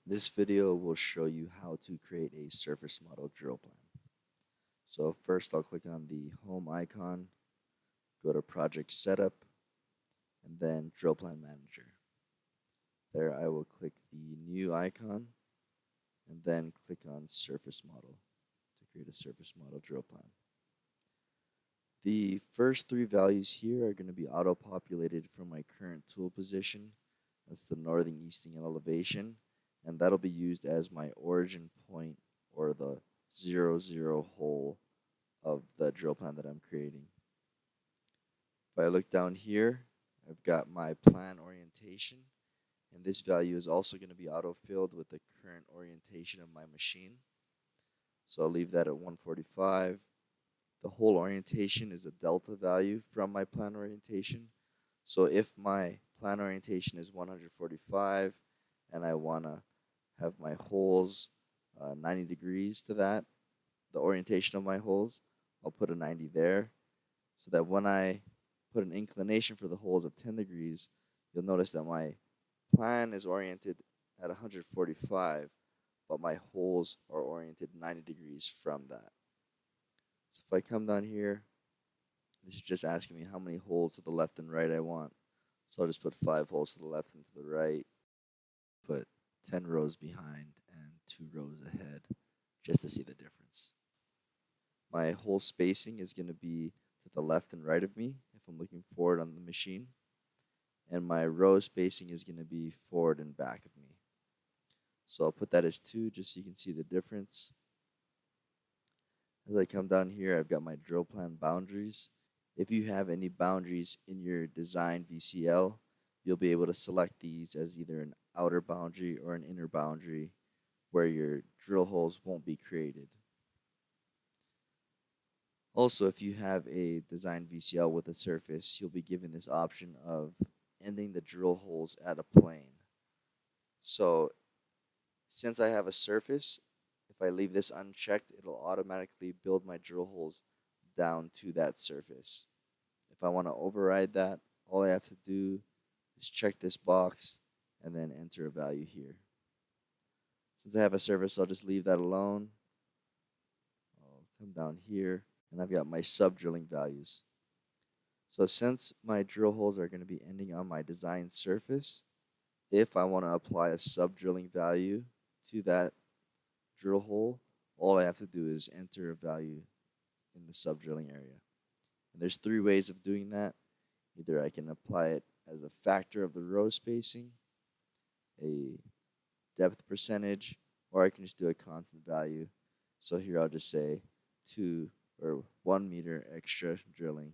This video will show you how to create a surface model drill plan. So first I'll click on the home icon, go to project setup, and then drill plan manager. There I will click the new icon and then click on surface model to create a surface model drill plan. The first three values here are going to be auto-populated from my current tool position. That's the northern easting elevation, and that'll be used as my origin point or the 0, 0 hole of the drill plan that I'm creating. If I look down here, I've got my plan orientation, and this value is also going to be auto-filled with the current orientation of my machine. So I'll leave that at 145. The hole orientation is a delta value from my plan orientation. So if my plan orientation is 145 and I want to have my holes 90 degrees to that, the orientation of my holes, I'll put a 90 there, so that when I put an inclination for the holes of 10 degrees, you'll notice that my plan is oriented at 145, but my holes are oriented 90 degrees from that. So if I come down here, this is just asking me how many holes to the left and right I want. So I'll just put 5 holes to the left and to the right, put 10 rows behind and 2 rows ahead, just to see the difference. My hole spacing is going to be to the left and right of me if I'm looking forward on the machine, and my row spacing is going to be forward and back of me. So I'll put that as 2 just so you can see the difference. As I come down here, I've got my drill plan boundaries. If you have any boundaries in your design VCL, you'll be able to select these as either an outer boundary or an inner boundary where your drill holes won't be created. Also, if you have a design VCL with a surface, you'll be given this option of ending the drill holes at a plane. So since I have a surface, if I leave this unchecked, it'll automatically build my drill holes down to that surface. If I want to override that, all I have to do is check this box and then enter a value here. Since I have a surface, I'll just leave that alone. I'll come down here, and I've got my sub-drilling values. So since my drill holes are going to be ending on my design surface, if I want to apply a sub-drilling value to that drill hole, all I have to do is enter a value in the sub-drilling area. And there's 3 ways of doing that. Either I can apply it as a factor of the row spacing, a depth percentage, or I can just do a constant value. So here I'll just say 2 or 1 meter extra drilling.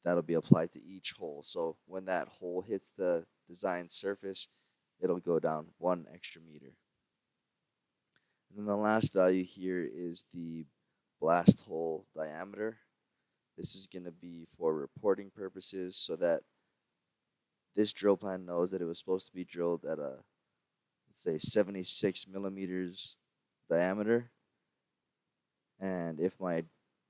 That'll be applied to each hole. So when that hole hits the design surface, it'll go down 1 extra meter. And then the last value here is the blast hole diameter. This is going to be for reporting purposes so that this drill plan knows that it was supposed to be drilled at a, let's say, 76 millimeters diameter. And if my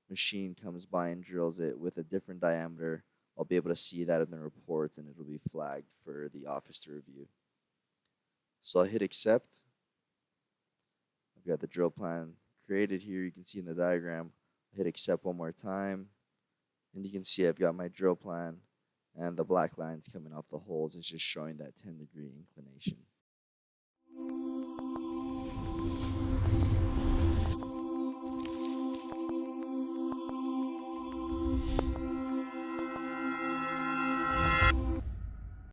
machine comes by and drills it with a different diameter, I'll be able to see that in the report and it'll be flagged for the office to review. So I'll hit accept. I've got the drill plan created here. You can see in the diagram. I'll hit accept one more time, and you can see I've got my drill plan, and the black lines coming off the holes is just showing that 10-degree inclination.